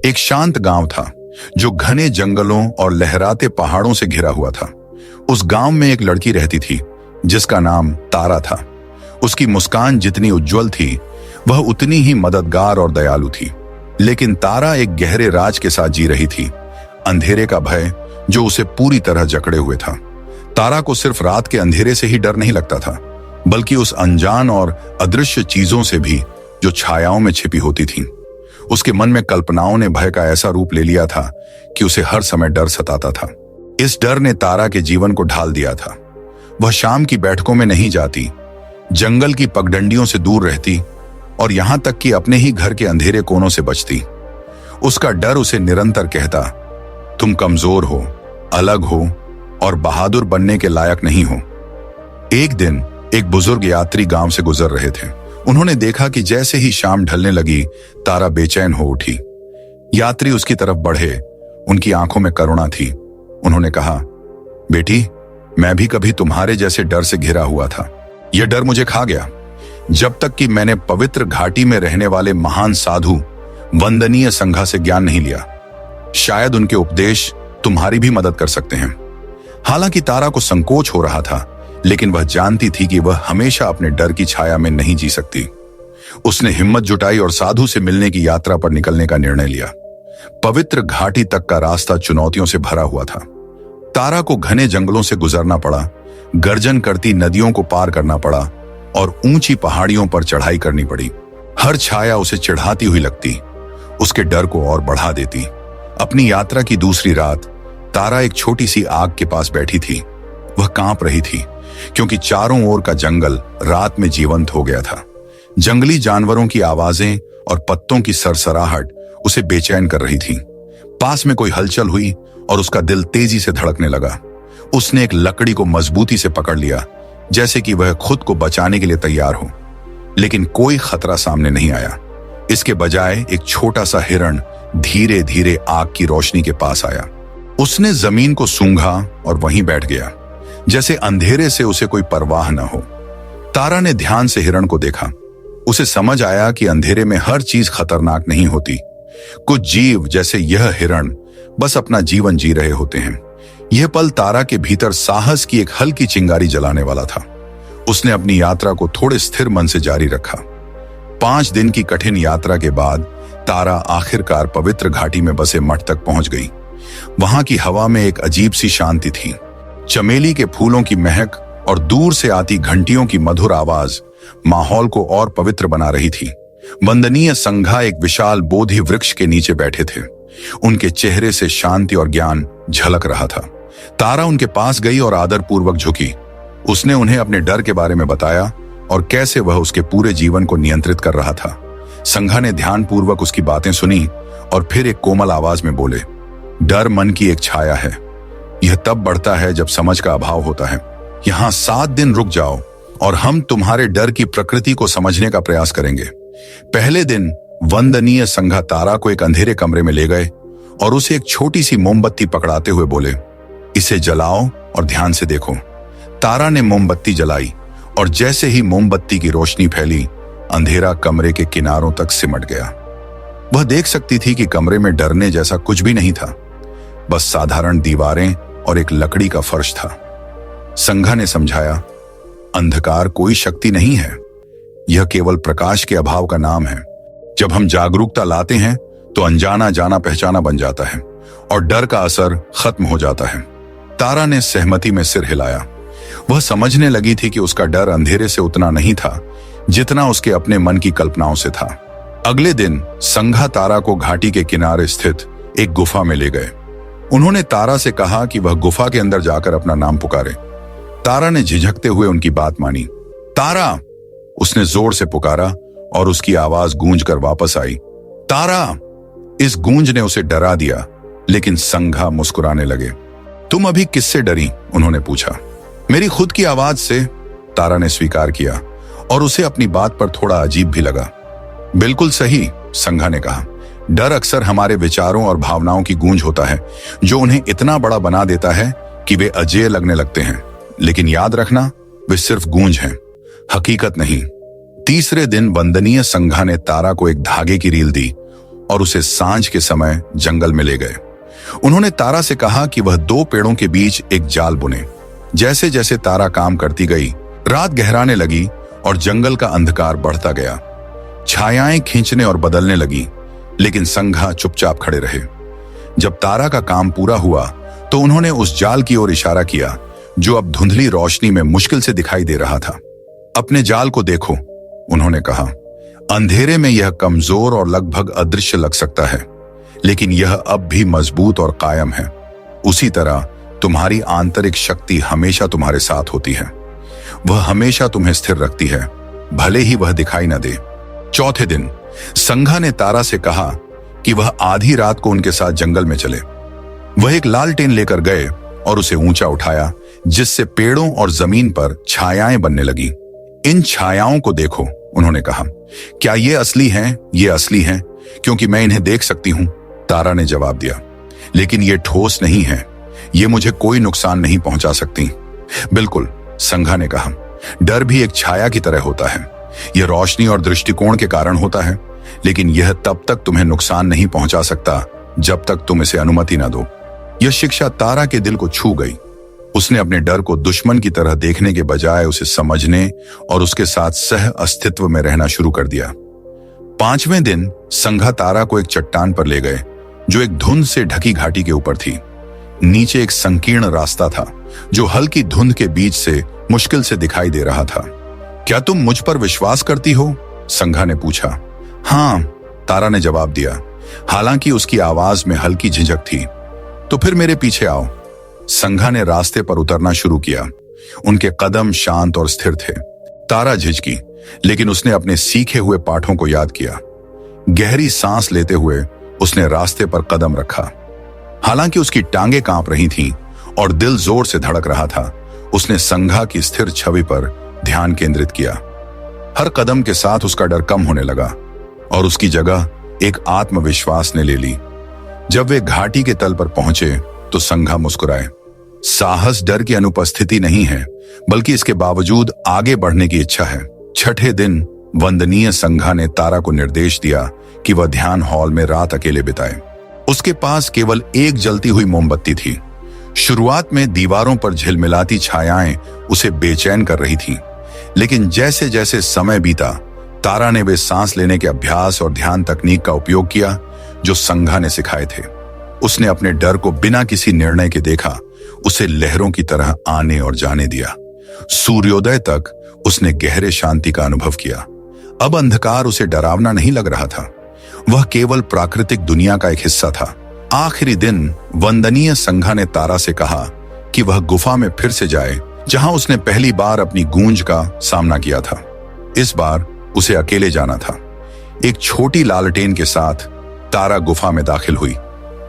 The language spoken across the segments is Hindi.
एक शांत गांव था जो घने जंगलों और लहराते पहाड़ों से घिरा हुआ था। उस गांव में एक लड़की रहती थी जिसका नाम तारा था। उसकी मुस्कान जितनी उज्जवल थी वह उतनी ही मददगार और दयालु थी। लेकिन तारा एक गहरे राज के साथ जी रही थी, अंधेरे का भय जो उसे पूरी तरह जकड़े हुए था। तारा को सिर्फ रात के अंधेरे से ही डर नहीं लगता था, बल्कि उस अनजान और अदृश्य चीजों से भी जो छायाओं में छिपी होती थीं। उसके मन में कल्पनाओं ने भय का ऐसा रूप ले लिया था कि उसे हर समय डर सताता था। इस डर ने तारा के जीवन को ढाल दिया था। वह शाम की बैठकों में नहीं जाती, जंगल की पगडंडियों से दूर रहती और यहां तक कि अपने ही घर के अंधेरे कोनों से बचती। उसका डर उसे निरंतर कहता, तुम कमजोर हो, अलग हो और बहादुर बनने के लायक नहीं हो। एक दिन एक बुजुर्ग यात्री गांव से गुजर रहे थे। उन्होंने देखा कि जैसे ही शाम ढलने लगी, तारा बेचैन हो उठी। यात्री उसकी तरफ बढ़े, उनकी आंखों में करुणा थी। उन्होंने कहा, बेटी, मैं भी कभी तुम्हारे जैसे डर से घिरा हुआ था। यह डर मुझे खा गया जब तक कि मैंने पवित्र घाटी में रहने वाले महान साधु वंदनीय संघा से ज्ञान नहीं लिया। शायद उनके उपदेश तुम्हारी भी मदद कर सकते हैं। हालांकि तारा को संकोच हो रहा था, लेकिन वह जानती थी कि वह हमेशा अपने डर की छाया में नहीं जी सकती। उसने हिम्मत जुटाई और साधु से मिलने की यात्रा पर निकलने का निर्णय लिया। पवित्र घाटी तक का रास्ता चुनौतियों से भरा हुआ था। तारा को घने जंगलों से गुजरना पड़ा, गर्जन करती नदियों को पार करना पड़ा और ऊंची पहाड़ियों पर चढ़ाई करनी पड़ी। हर छाया उसे चिढ़ाती हुई लगती, उसके डर को और बढ़ा देती। अपनी यात्रा की दूसरी रात तारा एक छोटी सी आग के पास बैठी थी। वह कांप रही थी क्योंकि चारों ओर का जंगल रात में जीवंत हो गया था। जंगली जानवरों की आवाजें और पत्तों की सरसराहट उसे बेचैन कर रही थी। पास में कोई हलचल हुई और उसका दिल तेजी से धड़कने लगा। उसने एक लकड़ी को मजबूती से पकड़ लिया, जैसे कि वह खुद को बचाने के लिए तैयार हो। लेकिन कोई खतरा सामने नहीं आया। इसके बजाय एक छोटा सा हिरण धीरे धीरे आग की रोशनी के पास आया। उसने जमीन को सूंघा और वहीं बैठ गया, जैसे अंधेरे से उसे कोई परवाह न हो। तारा ने ध्यान से हिरण को देखा। उसे समझ आया कि अंधेरे में हर चीज खतरनाक नहीं होती। कुछ जीव जैसे यह हिरण बस अपना जीवन जी रहे होते हैं। यह पल तारा के भीतर साहस की एक हल्की चिंगारी जलाने वाला था। उसने अपनी यात्रा को थोड़े स्थिर मन से जारी रखा। 5 दिन की कठिन यात्रा के बाद तारा आखिरकार पवित्र घाटी में बसे मठ तक पहुंच गई। वहां की हवा में एक अजीब सी शांति थी। चमेली के फूलों की महक और दूर से आती घंटियों की मधुर आवाज माहौल को और पवित्र बना रही थी। वंदनीय संघा एक विशाल बोधि वृक्ष के नीचे बैठे थे। उनके चेहरे से शांति और ज्ञान झलक रहा था। तारा उनके पास गई और आदरपूर्वक झुकी। उसने उन्हें अपने डर के बारे में बताया और कैसे वह उसके पूरे जीवन को नियंत्रित कर रहा था। संघा ने ध्यानपूर्वक उसकी बातें सुनी और फिर एक कोमल आवाज में बोले, डर मन की एक छाया है। यह तब बढ़ता है जब समझ का अभाव होता है। यहाँ 7 दिन रुक जाओ और हम तुम्हारे डर की प्रकृति को समझने का प्रयास करेंगे। पहले दिन वंदनीय संघा तारा को एक अंधेरे कमरे में ले गए और उसे एक छोटी सी मोमबत्ती पकड़ाते हुए बोले, इसे जलाओ और ध्यान से देखो। तारा ने मोमबत्ती जलाई और जैसे ही मोमबत्ती की रोशनी फैली, अंधेरा कमरे के किनारों तक सिमट गया। वह देख सकती थी कि कमरे में डरने जैसा कुछ भी नहीं था, बस साधारण दीवारें और एक लकड़ी का फर्श था। संघा ने समझाया, अंधकार कोई शक्ति नहीं है, यह केवल प्रकाश के अभाव का नाम है। जब हम जागरूकता लाते हैं तो अनजाना जाना पहचाना बन जाता है और डर का असर खत्म हो जाता है। तारा ने सहमति में सिर हिलाया। वह समझने लगी थी कि उसका डर अंधेरे से उतना नहीं था जितना उसके अपने मन की कल्पनाओं से था। अगले दिन संघा तारा को घाटी के किनारे स्थित एक गुफा में ले गए। उन्होंने तारा से कहा कि वह गुफा के अंदर जाकर अपना नाम पुकारे। तारा ने झिझकते हुए उनकी बात मानी। तारा, उसने जोर से पुकारा और उसकी आवाज गूंज कर वापस आई। तारा! इस गूंज ने उसे डरा दिया, लेकिन संघा मुस्कुराने लगे। तुम अभी किससे डरी? उन्होंने पूछा। मेरी खुद की आवाज से, तारा ने स्वीकार किया और उसे अपनी बात पर थोड़ा अजीब भी लगा। बिल्कुल सही, संघा ने कहा। डर अक्सर हमारे विचारों और भावनाओं की गूंज होता है, जो उन्हें इतना बड़ा बना देता है कि वे अजेय लगने लगते हैं। लेकिन याद रखना, वे सिर्फ गूंज हैं, हकीकत नहीं। तीसरे दिन वंदनीय संघा ने तारा को एक धागे की रील दी और उसे सांझ के समय जंगल में ले गए। उन्होंने तारा से कहा कि वह 2 पेड़ों के बीच एक जाल बुने। जैसे जैसे तारा काम करती गई, रात गहराने लगी और जंगल का अंधकार बढ़ता गया। छायाएं खींचने और बदलने लगी, लेकिन संघा चुपचाप खड़े रहे। जब तारा का काम पूरा हुआ तो उन्होंने उस जाल की ओर इशारा किया जो अब धुंधली रोशनी में मुश्किल से दिखाई दे रहा था। अपने जाल को देखो, उन्होंने कहा। अंधेरे में यह कमजोर और लगभग अदृश्य लग सकता है, लेकिन यह अब भी मजबूत और कायम है। उसी तरह तुम्हारी आंतरिक शक्ति हमेशा तुम्हारे साथ होती है। वह हमेशा तुम्हें स्थिर रखती है, भले ही वह दिखाई न दे। चौथे दिन संघा ने तारा से कहा कि वह आधी रात को उनके साथ जंगल में चले। वह एक लालटेन लेकर गए और उसे ऊंचा उठाया, जिससे पेड़ों और जमीन पर छायाएं बनने लगी। इन छायाओं को देखो, उन्होंने कहा। क्या ये असली हैं? ये असली हैं, क्योंकि मैं इन्हें देख सकती हूं, तारा ने जवाब दिया। लेकिन ये ठोस नहीं है, ये मुझे कोई नुकसान नहीं पहुंचा सकती। बिल्कुल, संघा ने कहा। डर भी एक छाया की तरह होता है। यह रोशनी और दृष्टिकोण के कारण होता है, लेकिन यह तब तक तुम्हें नुकसान नहीं पहुंचा सकता जब तक तुम इसे अनुमति न दो। यह शिक्षा तारा के दिल को छू गई। उसने अपने डर को दुश्मन की तरह देखने के बजाय उसे समझने और उसके साथ सह अस्तित्व में रहना शुरू कर दिया। 5वें दिन संघा तारा को एक चट्टान पर ले गए जो एक धुंध से ढकी घाटी के ऊपर थी। नीचे एक संकीर्ण रास्ता था जो हल्की धुंध के बीच से मुश्किल से दिखाई दे रहा था। क्या तुम मुझ पर विश्वास करती हो? संघा ने पूछा। हाँ, तारा ने जवाब दिया, हालांकि उसकी आवाज में हल्की झिझक थी। तो फिर मेरे पीछे आओ। संघा ने रास्ते पर उतरना शुरू किया। उनके कदम शांत और स्थिर थे। तारा झिझकी, लेकिन उसने अपने सीखे हुए पाठों को याद किया। गहरी सांस लेते हुए उसने रास्ते पर कदम रखा। हालांकि उसकी टांगें कांप रही थीं और दिल जोर से धड़क रहा था, उसने संघा की स्थिर छवि पर ध्यान केंद्रित किया। हर कदम के साथ उसका डर कम होने लगा और उसकी जगह एक आत्मविश्वास ने ले ली। जब वे घाटी के तल पर पहुंचे तो संघा मुस्कुराए। साहस डर की अनुपस्थिति नहीं है, बल्कि इसके बावजूद आगे बढ़ने की इच्छा है। 6ठे दिन वंदनीय संघा ने तारा को निर्देश दिया कि वह ध्यान हॉल में रात अकेले बिताए। उसके पास केवल एक जलती हुई मोमबत्ती थी। शुरुआत में दीवारों पर झिलमिलाती छायाएं उसे बेचैन कर रही थीं, लेकिन जैसे जैसे समय बीता, तारा ने वे सांस लेने के अभ्यास और ध्यान तकनीक का उपयोग किया जो संघा ने सिखाए थे। उसने अपने डर को बिना किसी निर्णय के देखा, उसे लहरों की तरह आने और जाने दिया। सूर्योदय तक उसने गहरे शांति का अनुभव किया। अब अंधकार उसे डरावना नहीं लग रहा था, वह केवल प्राकृतिक दुनिया का एक हिस्सा था। आखिरी दिन वंदनीय संघा ने तारा से कहा कि वह गुफा में फिर से जाए, जहां उसने पहली बार अपनी गूंज का सामना किया था। इस बार उसे अकेले जाना था। एक छोटी लालटेन के साथ तारा गुफा में दाखिल हुई।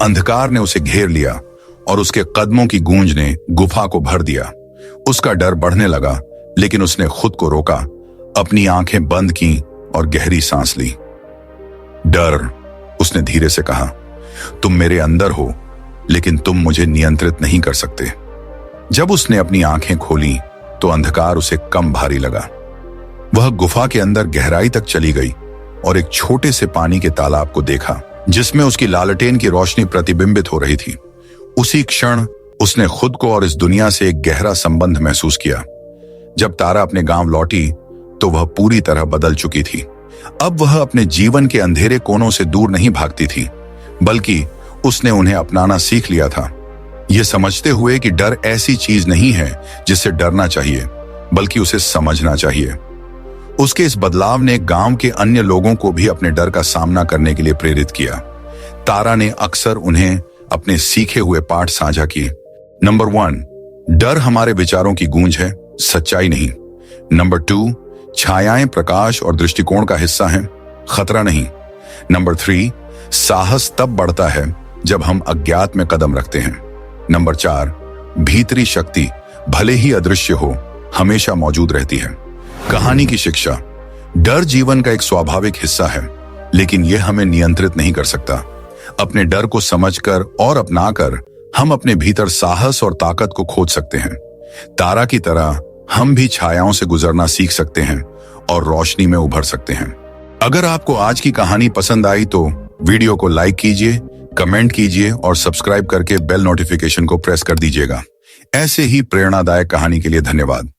अंधकार ने उसे घेर लिया और उसके कदमों की गूंज ने गुफा को भर दिया। उसका डर बढ़ने लगा, लेकिन उसने खुद को रोका, अपनी आंखें बंद की और गहरी सांस ली। डर, उसने धीरे से कहा, तुम मेरे अंदर हो, लेकिन तुम मुझे नियंत्रित नहीं कर सकते। जब उसने अपनी आंखें खोली तो अंधकार उसे कम भारी लगा। वह गुफा के अंदर गहराई तक चली गई और एक छोटे से पानी के तालाब को देखा जिसमें उसकी लालटेन की रोशनी प्रतिबिंबित हो रही थी। उसी क्षण उसने खुद को और इस दुनिया से एक गहरा संबंध महसूस किया। जब तारा अपने गांव लौटी तो वह पूरी तरह बदल चुकी थी। अब वह अपने जीवन के अंधेरे कोनों से दूर नहीं भागती थी, बल्कि उसने उन्हें अपनाना सीख लिया था, यह समझते हुए कि डर ऐसी चीज नहीं है जिससे डरना चाहिए, बल्कि उसे समझना चाहिए। उसके इस बदलाव ने गांव के अन्य लोगों को भी अपने डर का सामना करने के लिए प्रेरित किया। तारा ने अक्सर उन्हें अपने सीखे हुए पाठ साझा किए। नंबर 1, डर हमारे विचारों की गूंज है, सच्चाई नहीं। नंबर 2, छायाएं प्रकाश और दृष्टिकोण का हिस्सा हैं, खतरा नहीं। नंबर 3, साहस तब बढ़ता है जब हम अज्ञात में कदम रखते हैं। नंबर 4, भीतरी शक्ति भले ही अदृश्य हो हमेशा मौजूद रहती है। कहानी की शिक्षा, डर जीवन का एक स्वाभाविक हिस्सा है, लेकिन यह हमें नियंत्रित नहीं कर सकता। अपने डर को समझकर और अपनाकर हम अपने भीतर साहस और ताकत को खोज सकते हैं। तारा की तरह हम भी छायाओं से गुजरना सीख सकते हैं और रोशनी में उभर सकते हैं। अगर आपको आज की कहानी पसंद आई तो वीडियो को लाइक कीजिए, कमेंट कीजिए और सब्सक्राइब करके बेल नोटिफिकेशन को प्रेस कर दीजिएगा। ऐसे ही प्रेरणादायक कहानी के लिए धन्यवाद।